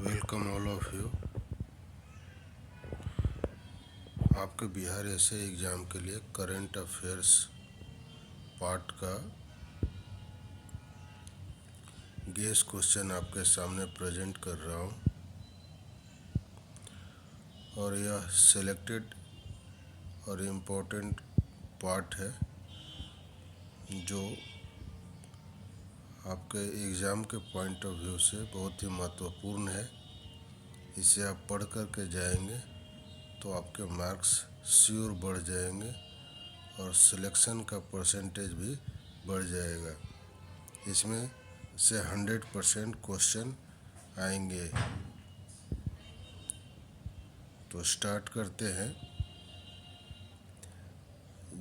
Welcome all of you आपके बिहार ऐसे exam के लिए करंट अफेयर्स पार्ट का गेस क्वेश्चन आपके सामने प्रेजेंट कर रहा हूँ और यह सिलेक्टेड और इम्पोर्टेंट पार्ट है जो आपके एग्ज़ाम के पॉइंट ऑफ व्यू से बहुत ही महत्वपूर्ण है। इसे आप पढ़ कर के जाएंगे तो आपके मार्क्स श्योर बढ़ जाएंगे और सिलेक्शन का परसेंटेज भी बढ़ जाएगा। इसमें से 100% क्वेश्चन आएंगे। तो स्टार्ट करते हैं।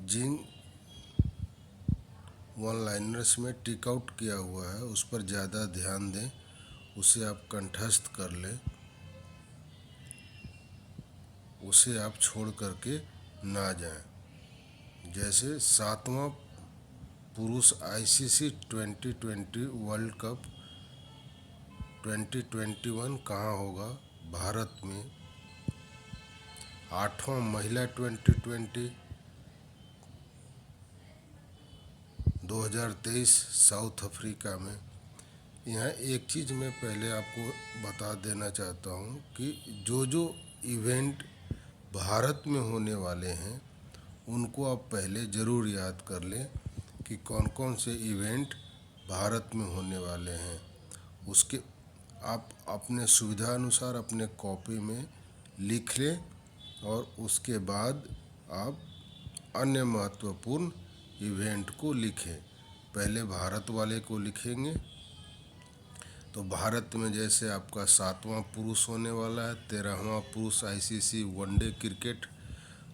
जिन वन लाइनर्स में टिक आउट किया हुआ है उस पर ज़्यादा ध्यान दें, उसे आप कंठस्थ कर लें, उसे आप छोड़ करके ना जाएं। जैसे 7वां पुरुष आईसीसी 2020 वर्ल्ड कप 2021 कहाँ होगा? भारत में। 8वां महिला 2023 साउथ अफ्रीका में। यहाँ एक चीज़ मैं पहले आपको बता देना चाहता हूँ कि जो इवेंट भारत में होने वाले हैं उनको आप पहले ज़रूर याद कर लें कि कौन कौन से इवेंट भारत में होने वाले हैं। उसके आप अपने सुविधा अनुसार अपने कॉपी में लिख लें और उसके बाद आप अन्य महत्वपूर्ण इवेंट को लिखें। पहले भारत वाले को लिखेंगे तो भारत में जैसे आपका 7वां पुरुष होने वाला है, 13वां पुरुष आईसीसी वनडे क्रिकेट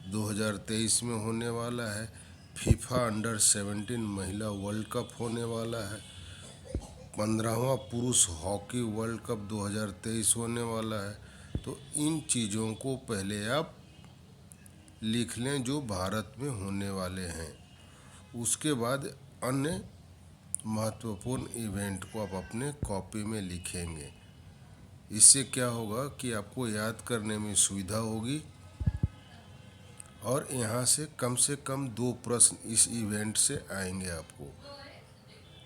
2023 में होने वाला है, फीफा अंडर 17 महिला वर्ल्ड कप होने वाला है, 15वां पुरुष हॉकी वर्ल्ड कप 2023 होने वाला है। तो इन चीज़ों को पहले आप लिख लें जो भारत में होने वाले हैं। उसके बाद अन्य महत्वपूर्ण इवेंट को आप अपने कॉपी में लिखेंगे। इससे क्या होगा कि आपको याद करने में सुविधा होगी और यहाँ से कम 2 प्रश्न इस इवेंट से आएंगे आपको।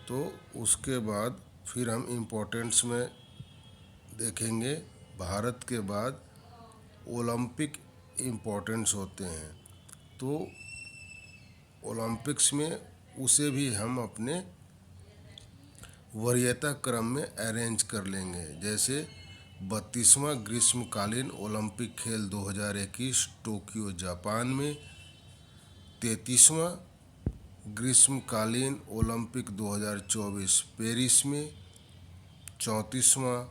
तो उसके बाद फिर हम इम्पोर्टेंट्स में देखेंगे। भारत के बाद ओलंपिक इम्पोर्टेंट्स होते हैं तो ओलंपिक्स में उसे भी हम अपने वरीयता क्रम में अरेंज कर लेंगे। जैसे 32वां ग्रीष्मकालीन ओलंपिक खेल 2021 टोक्यो जापान में, 33वां ग्रीष्मकालीन ओलंपिक 2024 पेरिस में, 34वां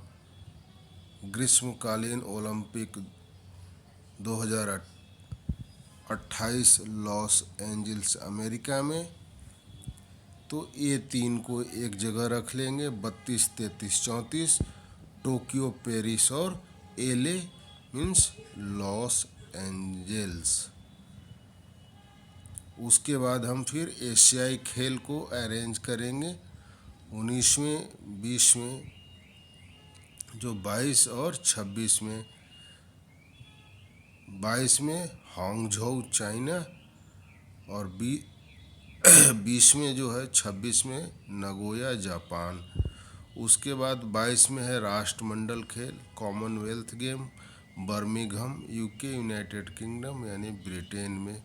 ग्रीष्मकालीन ओलंपिक 2028 लॉस एंजल्स अमेरिका में। तो ये 3 को एक जगह रख लेंगे। 32, 33, 34 टोक्यो, पेरिस और एलए मीन्स लॉस एंजल्स। उसके बाद हम फिर एशियाई खेल को अरेंज करेंगे 19वें, 20वें, जो 22 और 26 में। 22 में हांगझोउ चाइना और 20 में जो है 26 में नगोया जापान। उसके बाद 22 में है राष्ट्रमंडल खेल Commonwealth game Birmingham UK United kingdom यानी ब्रिटेन में।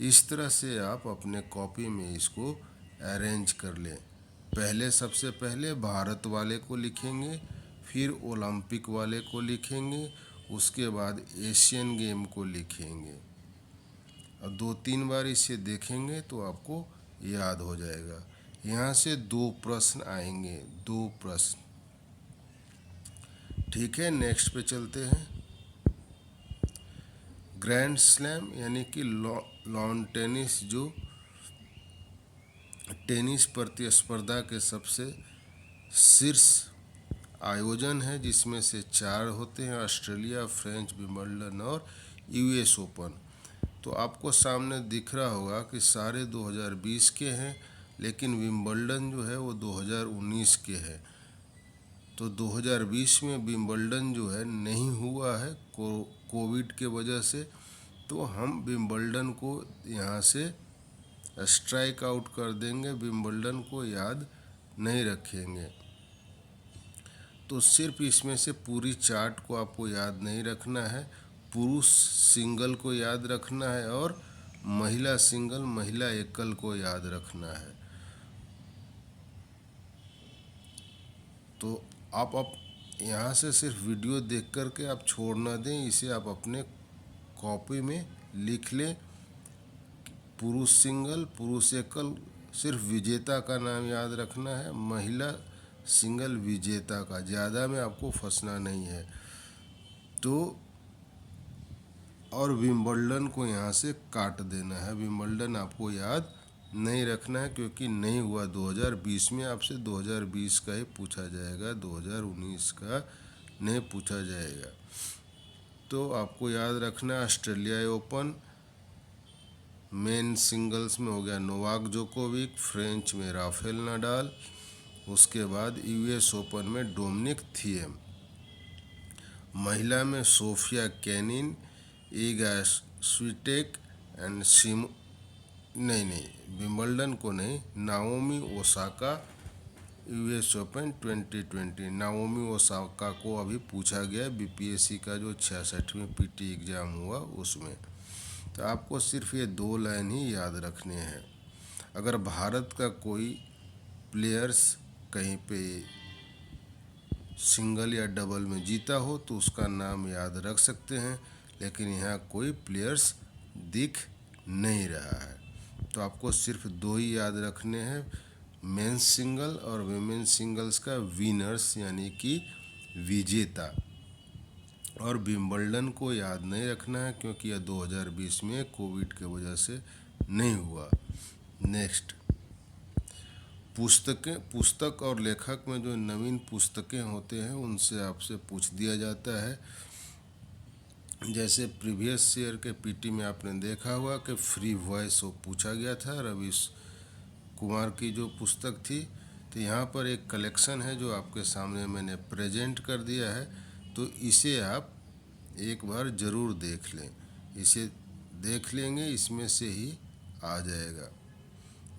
इस तरह से आप अपने कॉपी में इसको अरेंज कर लें। सबसे पहले भारत वाले को लिखेंगे, फिर ओलंपिक वाले को लिखेंगे, उसके बाद एशियन गेम को लिखेंगे और 2-3 बार इसे देखेंगे तो आपको याद हो जाएगा। यहाँ से 2 प्रश्न आएंगे, 2 प्रश्न। ठीक है, नेक्स्ट पे चलते हैं। ग्रैंड स्लैम यानी कि लॉन टेनिस, जो टेनिस प्रतिस्पर्धा के सबसे शीर्ष आयोजन है, जिसमें से 4 होते हैं, ऑस्ट्रेलिया, फ्रेंच, विंबलडन और यूएस ओपन। तो आपको सामने दिख रहा होगा कि सारे 2020 के हैं, लेकिन विंबलडन जो है वो 2019 के है। तो 2020 में विंबलडन जो है नहीं हुआ है कोविड के वजह से, तो हम विंबलडन को यहाँ से स्ट्राइक आउट कर देंगे, विंबलडन को याद नहीं रखेंगे। तो सिर्फ इसमें से पूरी चार्ट को आपको याद नहीं रखना है, पुरुष सिंगल को याद रखना है और महिला सिंगल, महिला एकल को याद रखना है। तो आप यहाँ से सिर्फ वीडियो देख कर के आप छोड़ ना दें, इसे आप अपने कॉपी में लिख लें। पुरुष सिंगल, पुरुष एकल सिर्फ विजेता का नाम याद रखना है, महिला सिंगल विजेता का, ज़्यादा में आपको फंसना नहीं है। तो और विंबलडन को यहाँ से काट देना है, विंबलडन आपको याद नहीं रखना है क्योंकि नहीं हुआ 2020 में, आपसे 2020 का ही पूछा जाएगा, 2019 का नहीं पूछा जाएगा। तो आपको याद रखना ऑस्ट्रेलिया ओपन मेन सिंगल्स में हो गया नोवाक जोकोविक, फ्रेंच में राफेल नाडाल, उसके बाद यूएस ओपन में डोमिनिक थिएम, महिला में Sofia Kenin, Eega Swiatek and नहीं विंबलडन को नहीं, Naomi Osaka, US open 2020। Naomi Osaka को अभी पूछा गया बीपीएससी का जो 66वें पीटी एग्ज़ाम हुआ उसमें। तो आपको सिर्फ ये 2 लाइन ही याद रखने हैं। अगर भारत का कोई प्लेयर्स कहीं पे सिंगल या डबल में जीता हो तो उसका नाम याद रख सकते हैं, लेकिन यहाँ कोई प्लेयर्स दिख नहीं रहा है। तो आपको सिर्फ 2 ही याद रखने हैं, मेंस सिंगल और विमेंस सिंगल्स का विनर्स यानी कि विजेता। और विंबलडन को याद नहीं रखना है क्योंकि यह 2020 में कोविड के वजह से नहीं हुआ। नेक्स्ट, पुस्तक और लेखक में जो नवीन पुस्तकें होते हैं उनसे आपसे पूछ दिया जाता है। जैसे प्रीवियस ईयर के पीटी में आपने देखा हुआ कि फ्री वॉइस वो पूछा गया था, रवि कुमार की जो पुस्तक थी। तो यहाँ पर एक कलेक्शन है जो आपके सामने मैंने प्रेजेंट कर दिया है, तो इसे आप एक बार ज़रूर देख लें। इसे देख लेंगे, इसमें से ही आ जाएगा।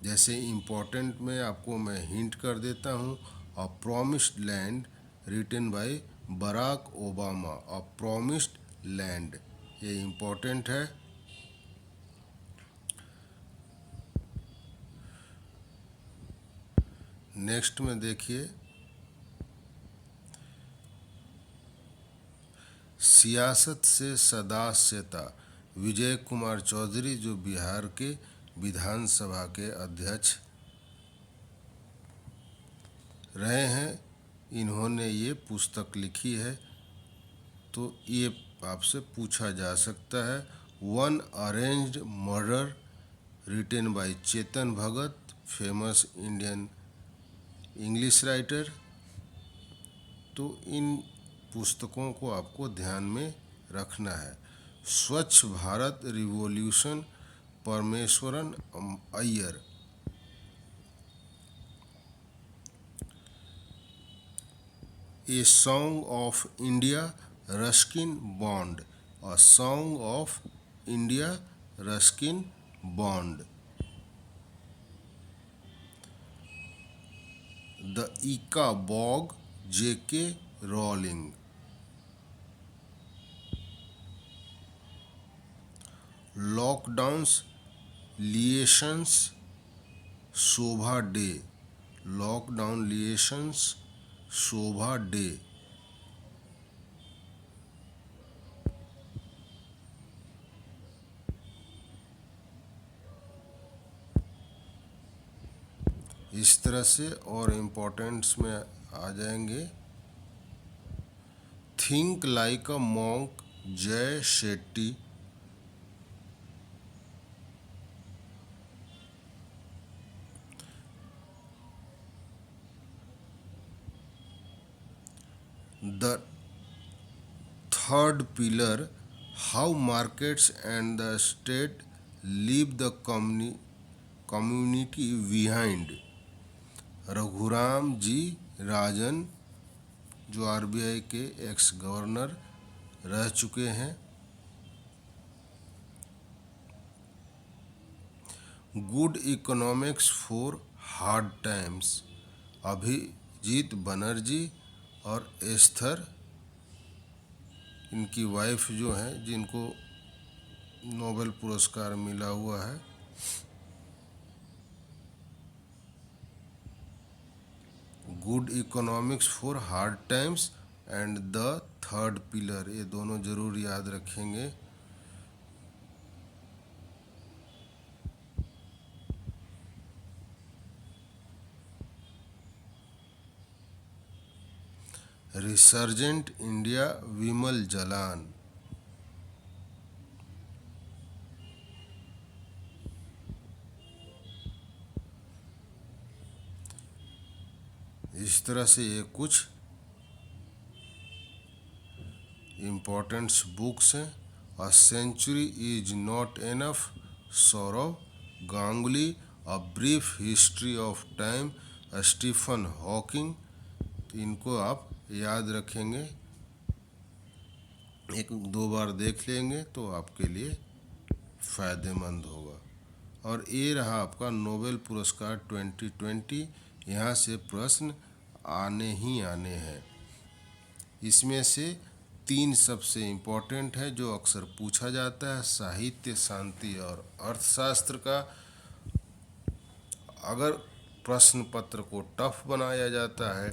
जैसे इम्पोर्टेंट में आपको मैं हिंट कर देता हूँ, a promised land written by Barack Obama, a promised land, ये इम्पोर्टेंट है। नेक्स्ट में देखिए, सियासत से सदास्यता, विजय कुमार चौधरी जो बिहार के विधानसभा के अध्यक्ष रहे हैं, इन्होंने ये पुस्तक लिखी है। तो ये आपसे पूछा जा सकता है। One arranged murder written by Chetan Bhagat, famous Indian English writer. तो इन पुस्तकों को आपको ध्यान में रखना है। स्वच्छ Bharat revolution, Parameswaran Iyer. A song of India, Ruskin bond, a song of India, Ruskin bond. The इका बॉग, जेके रॉलिंग। लॉकडाउन्स लिएशंस, शोभा डे, लॉकडाउन लिएशंस, शोभा डे। इस तरह से और इम्पोर्टेंट्स में आ जाएंगे। Think like a monk, Jay Shetty. The third pillar, how markets and the state leave the community behind, Raghuram ji Rajan जो RBI के ex governor रह चुके हैं। Good economics for hard times, Abhijit Banerjee और एस्थर, इनकी वाइफ जो हैं, जिनको नोबेल पुरस्कार मिला हुआ है। Good economics for hard times and the third pillar, ये दोनों जरूर याद रखेंगे। Resurgent India, Vimal Jalan. इस तरह से ये कुछ इम्पोर्टेंट्स बुक्स हैं। A century is not enough, Sourav Ganguly, a brief history of time, Stephen Hawking. तो इनको आप याद रखेंगे, एक दो बार देख लेंगे तो आपके लिए फ़ायदेमंद होगा। और ये रहा आपका नोबेल पुरस्कार 2020। यहाँ से प्रश्न आने ही आने हैं। इसमें से 3 सबसे इम्पोर्टेंट है जो अक्सर पूछा जाता है, साहित्य, शांति और अर्थशास्त्र का। अगर प्रश्न पत्र को टफ बनाया जाता है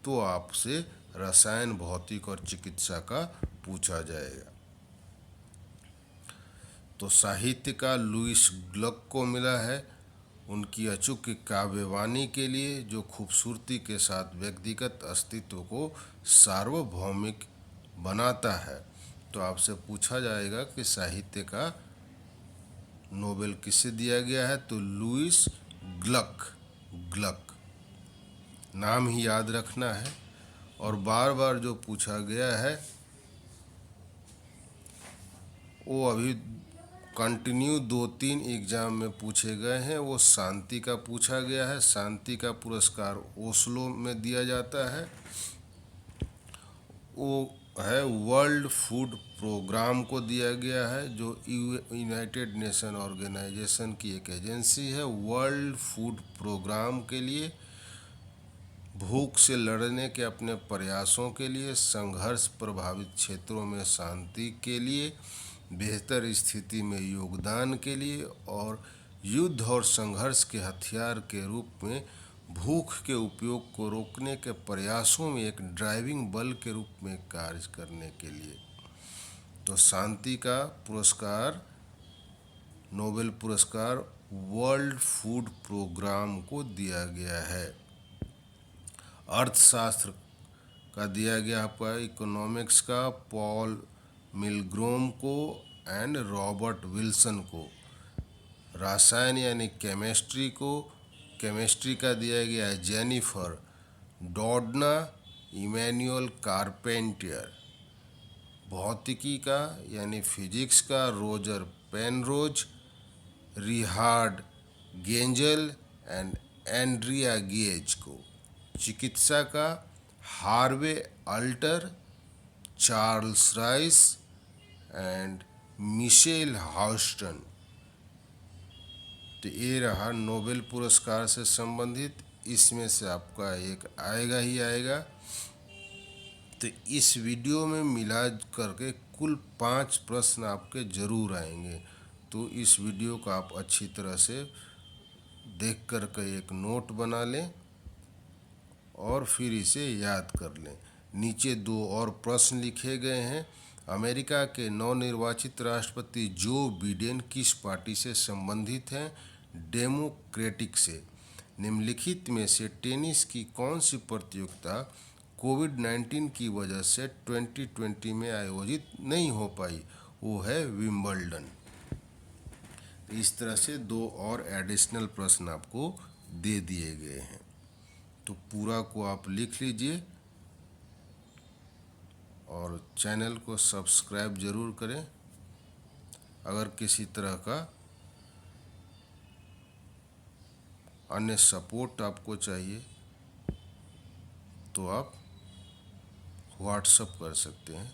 तो आपसे रसायन, भौतिक और चिकित्सा का पूछा जाएगा। तो साहित्य का लुईस ग्लक को मिला है उनकी अचूक काव्यवाणी के लिए, जो खूबसूरती के साथ व्यक्तिगत अस्तित्व को सार्वभौमिक बनाता है। तो आपसे पूछा जाएगा कि साहित्य का नोबेल किसे दिया गया है, तो लुईस ग्लक, ग्लक नाम ही याद रखना है। और बार बार जो पूछा गया है वो अभी कंटिन्यू 2-3 एग्ज़ाम में पूछे गए हैं। वो शांति का पूछा गया है। शांति का पुरस्कार ओस्लो में दिया जाता है। वो है वर्ल्ड फूड प्रोग्राम को दिया गया है, जो यूनाइटेड नेशन ऑर्गेनाइजेशन की एक एजेंसी है। वर्ल्ड फूड प्रोग्राम के लिए भूख से लड़ने के अपने प्रयासों के लिए, संघर्ष प्रभावित क्षेत्रों में शांति के लिए, बेहतर स्थिति में योगदान के लिए और युद्ध और संघर्ष के हथियार के रूप में भूख के उपयोग को रोकने के प्रयासों में एक ड्राइविंग बल के रूप में कार्य करने के लिए। तो शांति का पुरस्कार, नोबेल पुरस्कार वर्ल्ड फूड प्रोग्राम को दिया गया है। अर्थशास्त्र का दिया गया आपका इकोनॉमिक्स का पॉल मिलग्रोम को एंड रॉबर्ट विल्सन को। रसायन यानी केमिस्ट्री को, केमिस्ट्री का दिया गया है जेनिफर डॉडना, इमैनुअल कारपेंटर। भौतिकी का यानी फिजिक्स का Roger Penrose, Reinhard Genzel and Andrea Ghez को। चिकित्सा का Harvey Alter, Charles Rice and Michael Houghton. तो ये रहा नोबेल पुरस्कार से संबंधित। इसमें से आपका एक आएगा ही आएगा। तो इस वीडियो में मिला करके कुल 5 प्रश्न आपके ज़रूर आएंगे। तो इस वीडियो को आप अच्छी तरह से देख कर के एक नोट बना लें और फिर इसे याद कर लें। नीचे 2 और प्रश्न लिखे गए हैं। अमेरिका के नवनिर्वाचित राष्ट्रपति जो बिडेन किस पार्टी से संबंधित हैं? डेमोक्रेटिक से। निम्नलिखित में से टेनिस की कौन सी प्रतियोगिता कोविड-19 की वजह से 2020 में आयोजित नहीं हो पाई? वो है विंबलडन। इस तरह से 2 और एडिशनल प्रश्न आपको दे दिए गए हैं। तो पूरा को आप लिख लीजिए और चैनल को सब्सक्राइब ज़रूर करें। अगर किसी तरह का अन्य सपोर्ट आपको चाहिए तो आप व्हाट्सअप कर सकते हैं।